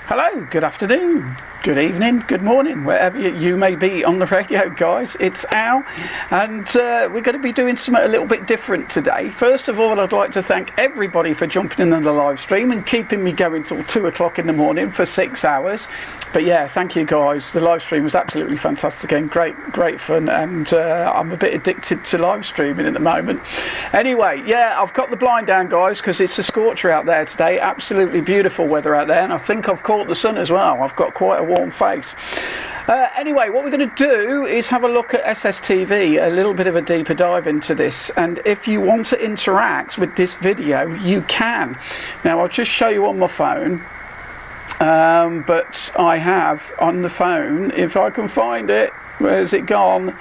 Hello, good afternoon, good evening, good morning, wherever you may be on the radio, guys. It's Al, and we're going to be doing something a little bit different today. First of all, I'd like to thank everybody for jumping in on the live stream and keeping me going till 2 o'clock in the morning for 6 hours. But yeah, thank you guys. The live stream was absolutely fantastic and great fun, and I'm a bit addicted to live streaming at the moment. Anyway, yeah, I've got the blind down, guys, because it's a scorcher out there today. Absolutely beautiful weather out there, and I think I've caught the sun as well. I've got quite a warm face. Anyway, what we're going to do is have a look at SSTV, a little bit of a deeper dive into this, and if you want to interact with this video, you can. Now, I'll just show you on my phone, but I have on the phone, if I can find it, where's it gone?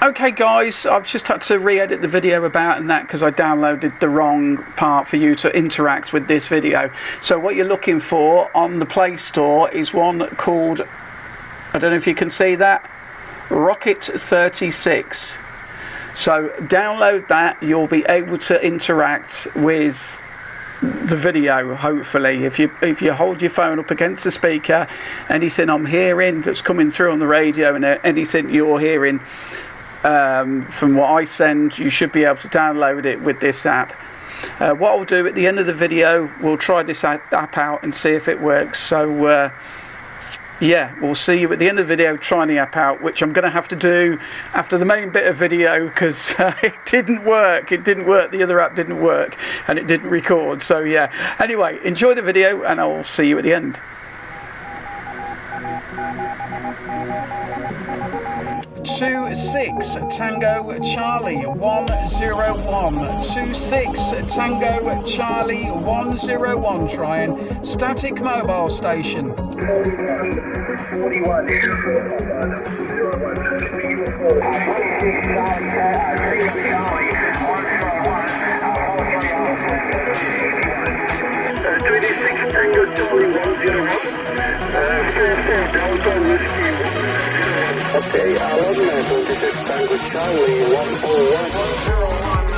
Okay guys, I've just had to re-edit the video about and that because I downloaded the wrong part for you to interact with this video. So what you're looking for on the Play Store is one called, I don't know if you can see that, Rocket 36. So download that, you'll be able to interact with the video, hopefully. If you hold your phone up against the speaker, anything I'm hearing that's coming through on the radio and anything you're hearing from what I send, you should be able to download it with this app. What I'll do at the end of the video, we'll try this app out and see if it works. So yeah, we'll see you at the end of the video trying the app out, which I'm going to have to do after the main bit of video because it didn't work. The other app didn't work and it didn't record. So yeah, anyway, enjoy the video and I'll see you at the end. 26 Tango Charlie 101. 26 Tango Charlie 101. Trying static mobile station. 41. 26 Tango Charlie 101. Delta Whiskey. Okay, 26 Tango Charlie 101. 101,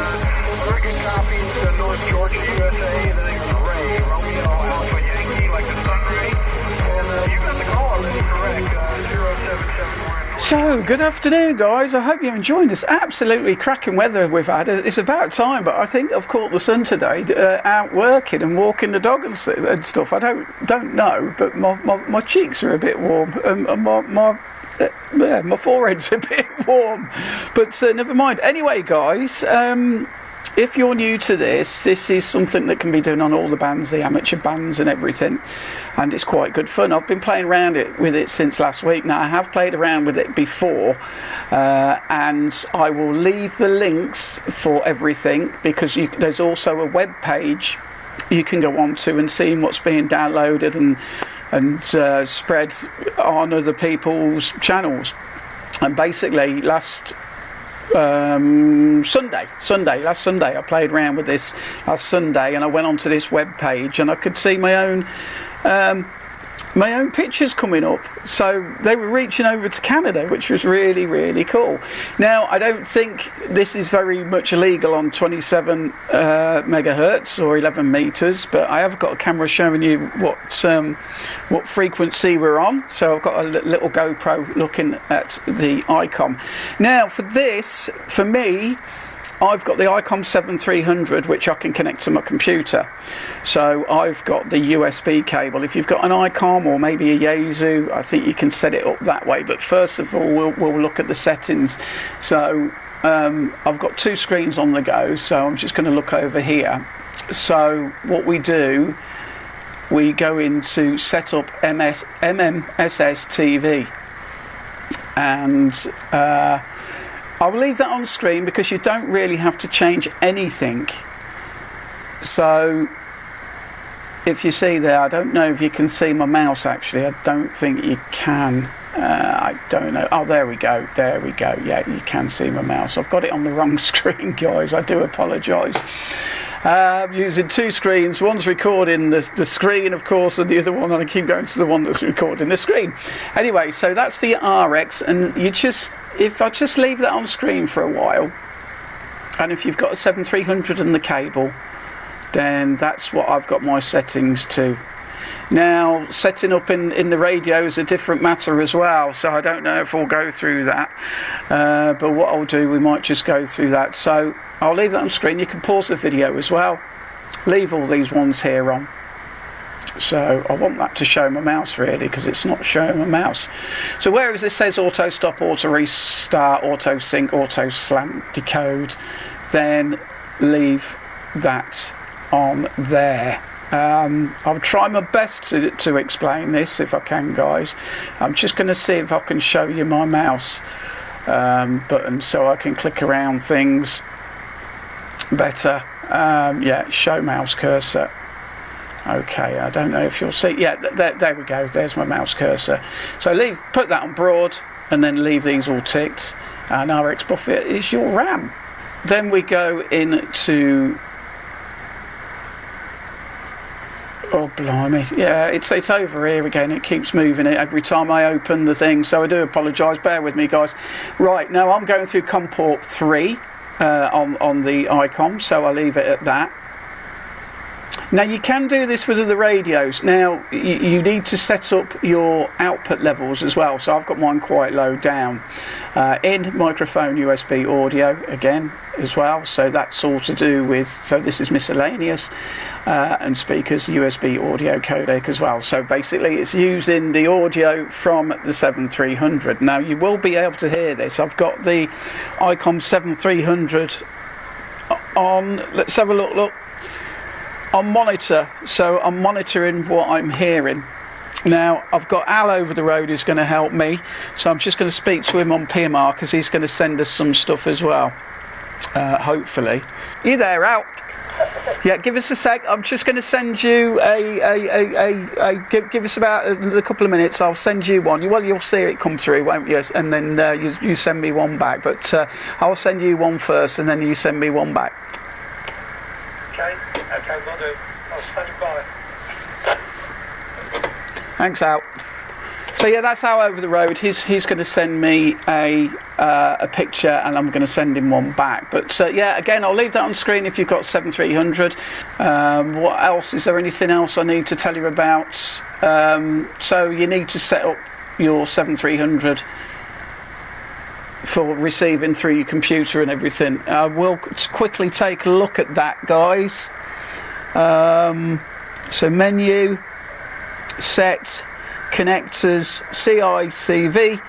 working copy to North Georgia, USA. The name is Ray, Romeo Alpha Yankee, like the sun ray. And you got the call already correct, 0771. So, good afternoon, guys. I hope you're enjoying this absolutely cracking weather we've had. It's about time, but I think I've caught the sun today, out working and walking the dog and stuff. I don't know, but my cheeks are a bit warm, and my forehead's a bit warm, but never mind. Anyway, guys, if you're new to this is something that can be done on all the bands, the amateur bands and everything, and it's quite good fun. I've been playing around with it since last week. Now, I have played around with it before, and I will leave the links for everything because there's also a web page you can go on to and see what's being downloaded and spread on other people's channels. And basically last Sunday I played around with this last Sunday, and I went onto this web page and I could see my own pictures coming up. So they were reaching over to Canada, which was really cool. Now, I don't think this is very much illegal on 27 megahertz or 11 meters, but I have got a camera showing you what frequency we're on. So I've got a little GoPro looking at the ICOM. Now, for me, I've got the ICOM 7300, which I can connect to my computer. So I've got the USB cable. If you've got an ICOM or maybe a Yaesu, I think you can set it up that way. But first of all, we'll look at the settings. So I've got two screens on the go, so I'm just going to look over here. So what we do, we go into setup MMSS TV, and I'll leave that on screen because you don't really have to change anything. So if you see there, I don't know if you can see my mouse actually. I don't think you can. I don't know. Oh, there we go. Yeah, you can see my mouse. I've got it on the wrong screen, guys. I do apologise. Using two screens. One's recording the screen, of course, and the other one, and I keep going to the one that's recording the screen. Anyway, so that's the RX, and if I just leave that on screen for a while, and if you've got a 7300 and the cable, then that's what I've got my settings to. Now, setting up in the radio is a different matter as well, so I don't know if we'll go through that, but what I'll do, we might just go through that. So I'll leave that on screen. You can pause the video as well, leave all these ones here on. So I want that to show my mouse really, because it's not showing my mouse. So whereas it says auto stop, auto restart, auto sync, auto slant, decode, then leave that on there. I'll try my best to explain this if I can, guys. I'm just going to see if I can show you my mouse button so I can click around things better. Yeah, show mouse cursor. Okay, I don't know if you'll see. Yeah, there we go. There's my mouse cursor. So put that on broad and then leave these all ticked. And RX buffer is your RAM. Then we go into... Oh blimey, yeah, it's over here again. It keeps moving it every time I open the thing, so I do apologise, bear with me guys. Right, now I'm going through COM port 3 on the ICOM, so I'll leave it at that. Now you can do this with the radios. Now you need to set up your output levels as well, so I've got mine quite low down. In microphone USB audio again as well, so that's all to do with, so this is miscellaneous, and speakers USB audio codec as well. So basically it's using the audio from the 7300. Now you will be able to hear this. I've got the ICOM 7300 on, let's have a look, on monitor, so I'm monitoring what I'm hearing. Now I've got Al over the road who's going to help me, so I'm just going to speak to him on PMR because he's going to send us some stuff as well, hopefully. You there, Al? Yeah, give us a sec. I'm just going to send you give us about a couple of minutes. I'll send you one. Well, you'll see it come through, won't you? And then you send me one back, but I'll send you one first and then you send me one back. Okay, will do. I'll stand by. Thanks, Al. So yeah, that's Al over the road. He's going to send me a picture, and I'm going to send him one back. But yeah, again, I'll leave that on screen if you've got 7300. What else? Is there anything else I need to tell you about? So you need to set up your 7300 for receiving through your computer and everything. We'll quickly take a look at that, guys. So menu, set, connectors, CICV,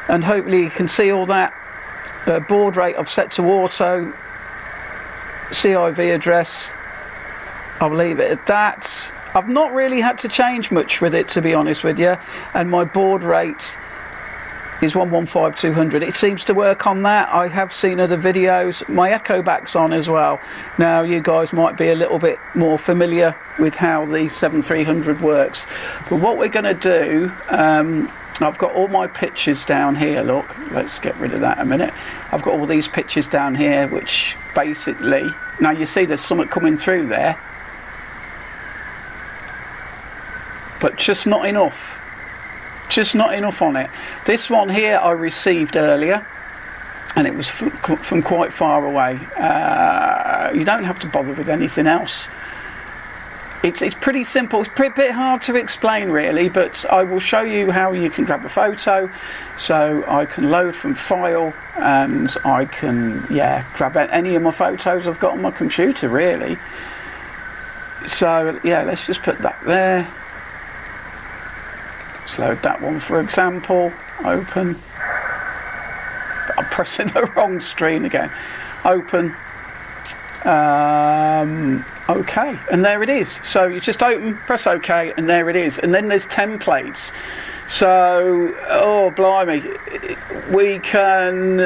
and hopefully you can see all that. Baud rate I've set to auto, CIV address, I'll leave it at that. I've not really had to change much with it, to be honest with you, and my baud rate is 115200. It seems to work on that. I have seen other videos. My echo back's on as well. Now you guys might be a little bit more familiar with how the 7300 works, but what we're going to do, I've got all my pictures down here. Look, let's get rid of that a minute. I've got all these pictures down here, which basically, now you see there's something coming through there, but just not enough. Just not enough on it. This one here I received earlier, and it was from quite far away. You don't have to bother with anything else. It's pretty simple. It's a bit hard to explain really, but I will show you how you can grab a photo. So I can load from file, and I can grab any of my photos I've got on my computer really. So yeah, let's just put that there. Let's load that one for example. Open. I'm pressing the wrong screen again. Open. Okay, and there it is. So you just open, press OK, and there it is. And then there's templates. So, oh blimey, we can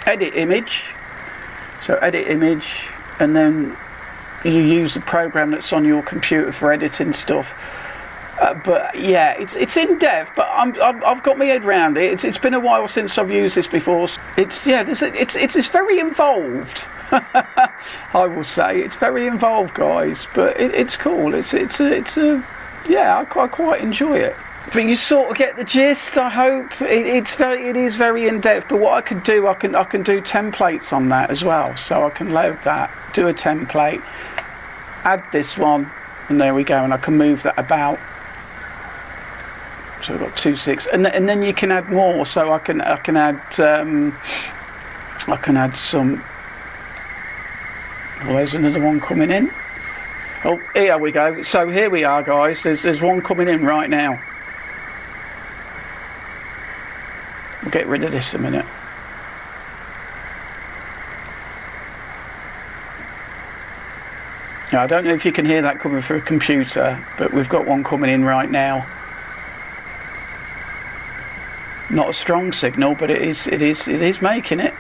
edit image. So edit image, and then you use the program that's on your computer for editing stuff. But yeah, it's in dev, but I've got my head around it. It's been a while since I've used this before. It's very involved. I will say it's very involved, guys. But it's cool. It's I quite enjoy it. But you sort of get the gist. I hope it is very in depth. But what I can do, I can do templates on that as well. So I can load that, do a template, add this one, and there we go, and I can move that about. So we've got 2.6, and then you can add more. So I can add some. Well, there's another one coming in. Oh, here we go. So here we are, guys. There's one coming in right now. We'll get rid of this in a minute. Now, I don't know if you can hear that coming through a computer, but we've got one coming in right now. Not a strong signal, but it is making it.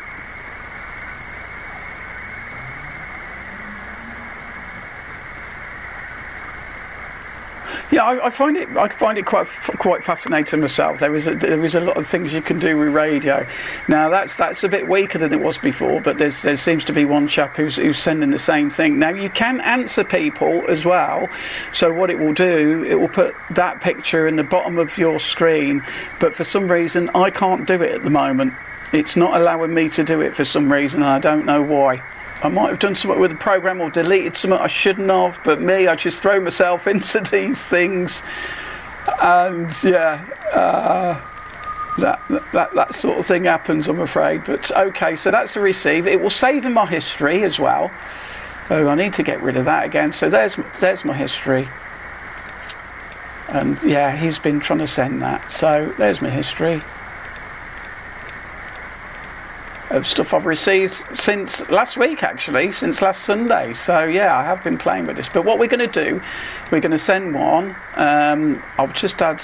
Yeah, I find it quite fascinating myself. There is a lot of things you can do with radio. Now that's a bit weaker than it was before, but there seems to be one chap who's sending the same thing. Now you can answer people as well. So what it will do, it will put that picture in the bottom of your screen, but for some reason I can't do it at the moment. It's not allowing me to do it for some reason, and I don't know why. I might have done something with the program or deleted something I shouldn't have, but I just throw myself into these things, and yeah, that sort of thing happens, I'm afraid. But okay, so that's a receive. It will save in my history as well. Oh, I need to get rid of that again. So there's my history, and yeah, he's been trying to send that. So there's my history of stuff I've received since last week, actually, since last Sunday. So yeah, I have been playing with this. But what we're going to do, we're going to send one. I'll just add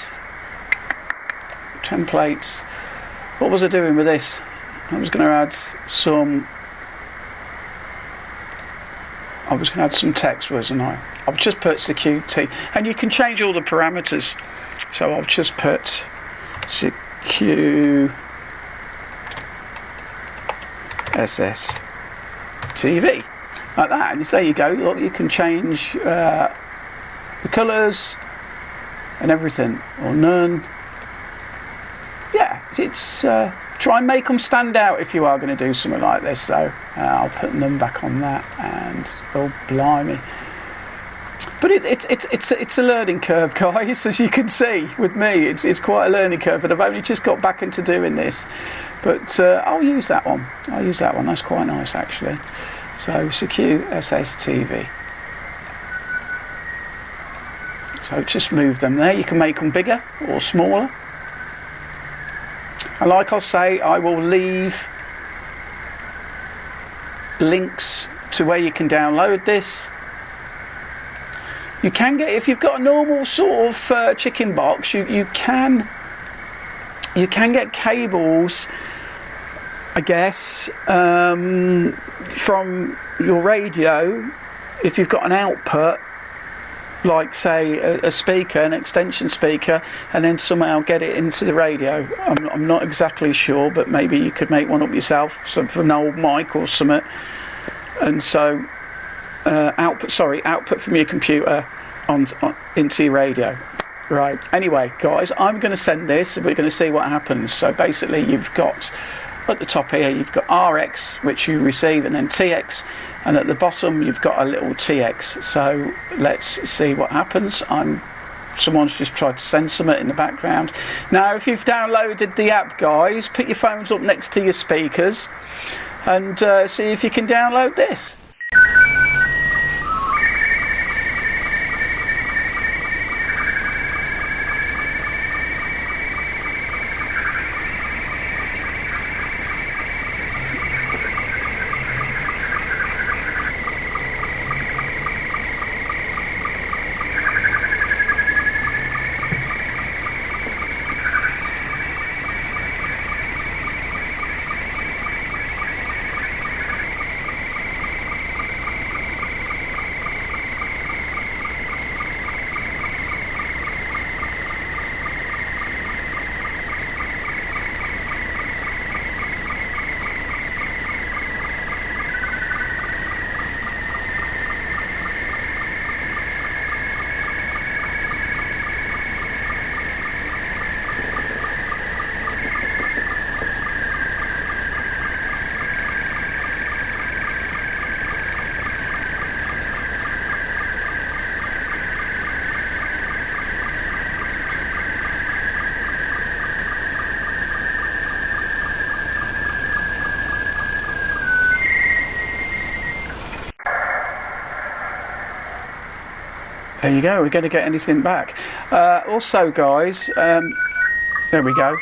templates. What was I doing with this? I was going to add some. I was going to add some text, wasn't I? I've just put CQ, and you can change all the parameters. So I've just put CQ. SSTV, like that, and there you go. Look, you can change the colours and everything, or none. Yeah, it's try and make them stand out if you are going to do something like this. So I'll put none back on that, and oh blimey. But it's a learning curve, guys, as you can see with me. It's quite a learning curve, and I've only just got back into doing this. But I'll use that one. That's quite nice, actually. So CQ SSTV. So just move them there. You can make them bigger or smaller. And like I say, I will leave links to where you can download this. You can get, if you've got a normal sort of chicken box, you can get cables, I guess, from your radio, if you've got an output, like say a speaker, an extension speaker, and then somehow get it into the radio. I'm not exactly sure, but maybe you could make one up yourself, some from an old mic or something. And so output from your computer into your radio. Right, anyway guys, I'm going to send this, we're going to see what happens. So basically you've got at the top here, you've got RX, which you receive, and then TX, and at the bottom you've got a little TX. So let's see what happens. Someone's just tried to send something in the background. Now if you've downloaded the app, guys, put your phones up next to your speakers and see if you can download this. There you go, we're going to get anything back. Also, guys, there we go.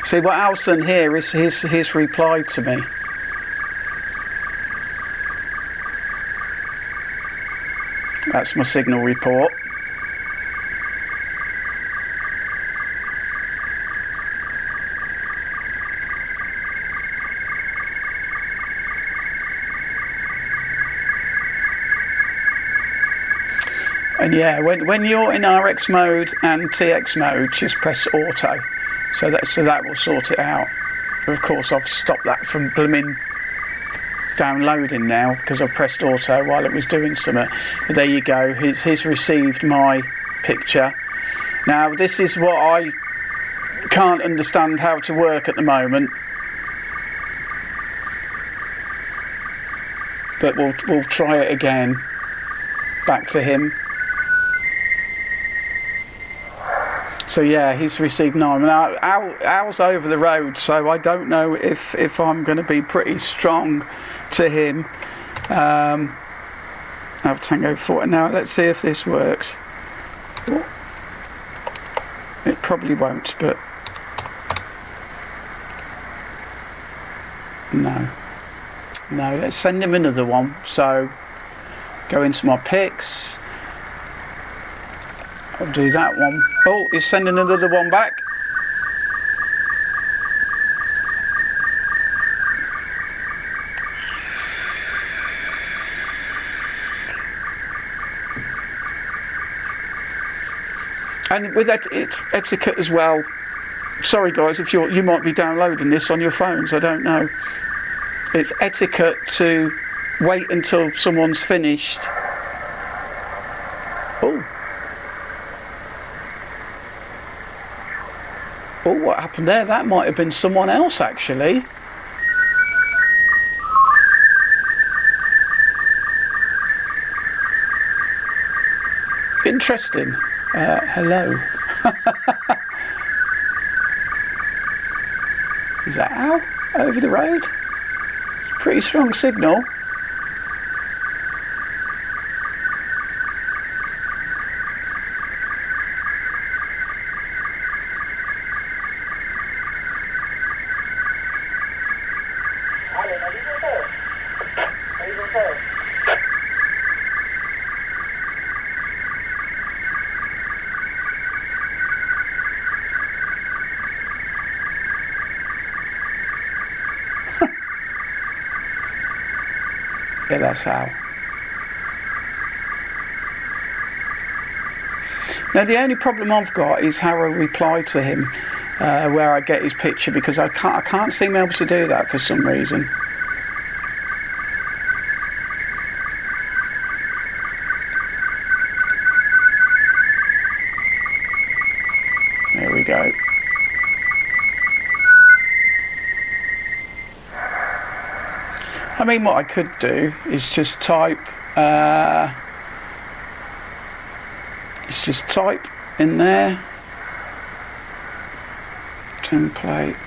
See, what Al's done here is his reply to me. That's my signal report. And yeah, when you're in RX mode and TX mode, just press auto. So that will sort it out. Of course, I've stopped that from blooming downloading now because I've pressed auto while it was doing something. But there you go, he's received my picture. Now this is what I can't understand how to work at the moment, but we'll try it again. Back to him. So yeah, he's received 9. Now Al's over the road, so I don't know if I'm going to be pretty strong to him. Have Tango 4. Now let's see if this works. It probably won't, but no. Let's send him another one. So go into my pics. I'll do that one. Oh, he's sending another one back. And with that, it's etiquette as well. Sorry guys, if you might be downloading this on your phones, I don't know. It's etiquette to wait until someone's finished. Oh, what happened there? That might have been someone else, actually. Interesting. Hello. Is that Al over the road? Pretty strong signal. Yeah, that's how. Now the only problem I've got is how I reply to him, where I get his picture, because I can't seem able to do that for some reason. There we go. I mean, what I could do is just type in there template.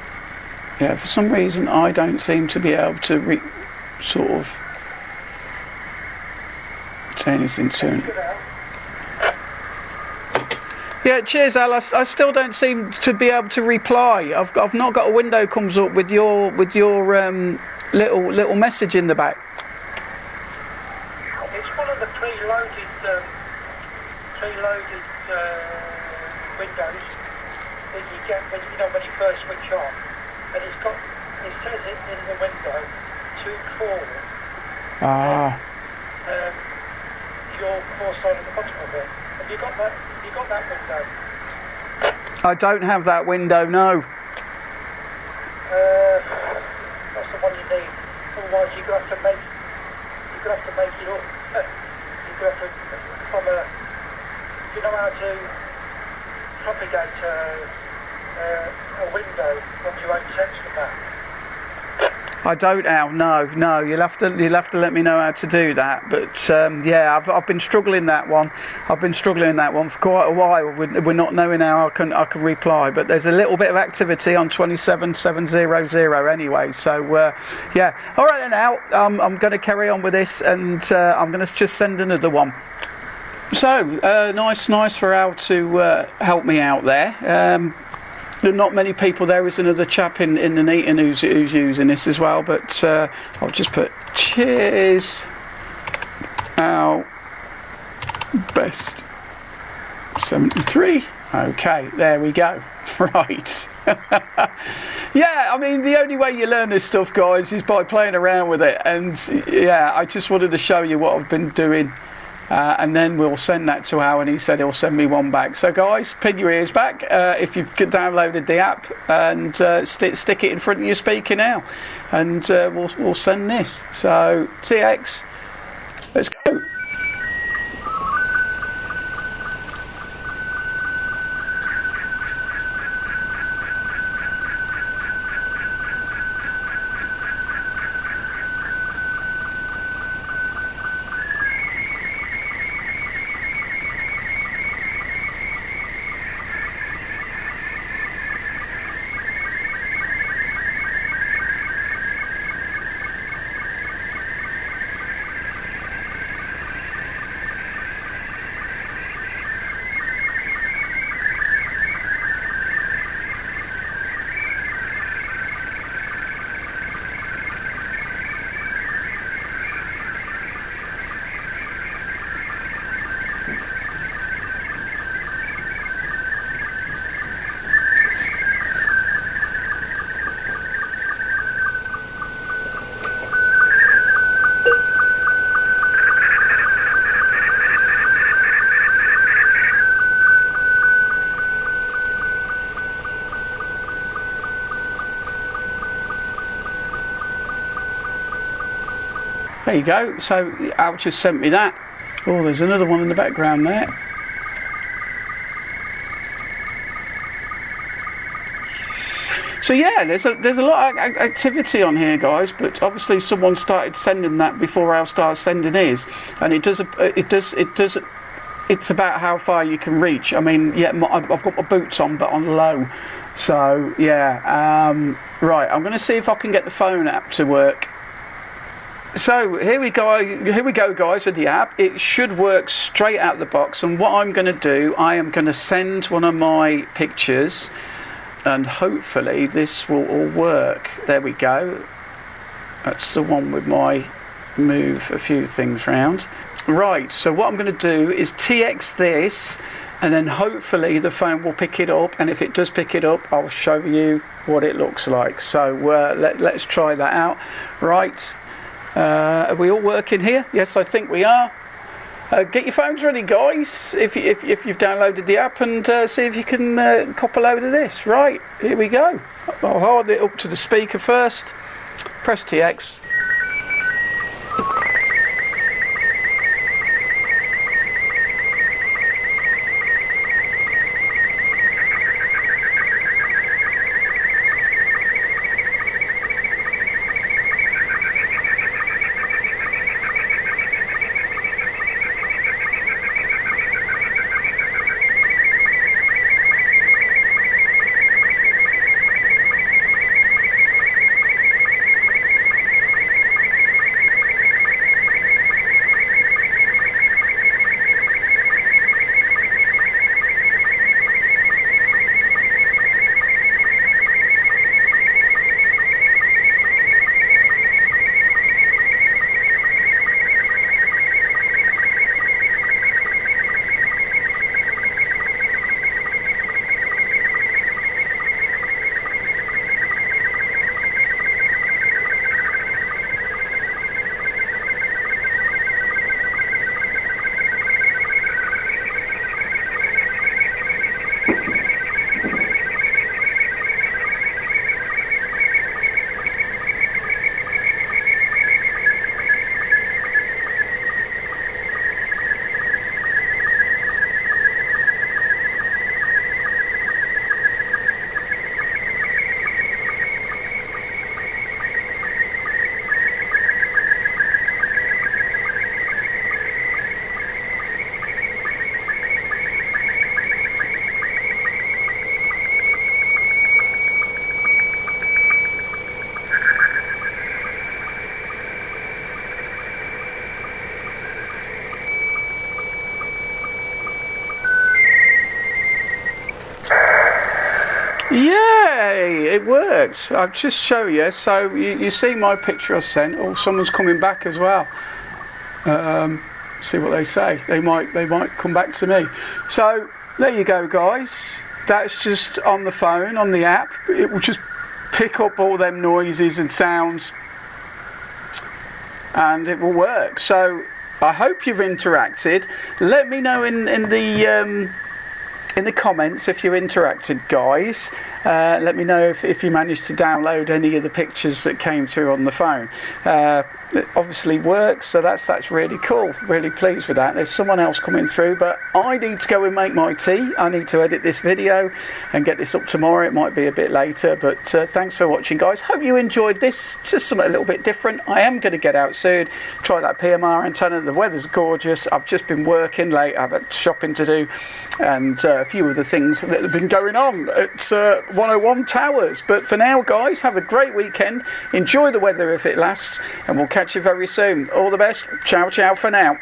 Yeah, for some reason I don't seem to be able to sort of say anything to him. Yeah, cheers Al. I still don't seem to be able to reply. I've not got a window comes up with your little message in the back. It's one of the preloaded windows that you get when you first switch on, and it says it in the window to call. Your call sign at the bottom of it. Have you got that? Have you got that window? I don't have that window, no. That's the one you need. Otherwise, you're gonna have to make it up. You're gonna have to you know how to propagate a window from your own text from that. I don't now. No. You'll have to let me know how to do that. But yeah, I've been struggling that one. I've been struggling that one for quite a while. We're not knowing how I can reply. But there's a little bit of activity on 27700 anyway. So yeah. All right then. Now I'm going to carry on with this, and I'm going to just send another one. So nice for Al to help me out there. There are not many people. There is another chap in Nuneaton who's using this as well, but I'll just put cheers Al best 73. Okay, there we go. Right. Yeah, I mean, the only way you learn this stuff, guys, is by playing around with it. And yeah, I just wanted to show you what I've been doing. And then we'll send that to Al, and he said he'll send me one back. So guys, pin your ears back if you've downloaded the app, and stick it in front of your speaker now, and we'll send this. So TX, let's go. There you go. So Al just sent me that. Oh, there's another one in the background there. So yeah, there's a lot of activity on here, guys. But obviously, someone started sending that before Al started sending his, and it does. It's about how far you can reach. I mean, yeah, I've got my boots on, but on low. So yeah, right. I'm going to see if I can get the phone app to work. So here we go guys, with the app. It should work straight out the box, and what I'm going to do, I am going to send one of my pictures, and hopefully this will all work. There we go. That's the one with my move a few things round. Right, so what I'm going to do is TX this, and then hopefully the phone will pick it up, and if it does pick it up, I'll show you what it looks like. So let's try that out. Right. Are we all working here? Yes, I think we are. Get your phones ready, guys, if you've downloaded the app, and see if you can cop a load of this. Right, here we go. I'll hold it up to the speaker first. Press TX. Yay, it worked. I'll just show you. So you see my picture I sent. Oh, someone's coming back as well. See what they say. They might come back to me. So there you go, guys. That's just on the phone, on the app. It will just pick up all them noises and sounds, and it will work. So I hope you've interacted. Let me know in the comments if you interacted, guys. Let me know if you managed to download any of the pictures that came through on the phone. It obviously works, so that's really cool. Really pleased with that. There's someone else coming through, but I need to go and make my tea. I need to edit this video and get this up tomorrow. It might be a bit later, but thanks for watching, guys. Hope you enjoyed this. Just something a little bit different. I am going to get out soon, try that PMR antenna. The weather's gorgeous. I've just been working late. I've had shopping to do and a few other things that have been going on at 101 Towers. But for now, guys, have a great weekend. Enjoy the weather if it lasts, and we'll catch you very soon. All the best. Ciao, ciao for now.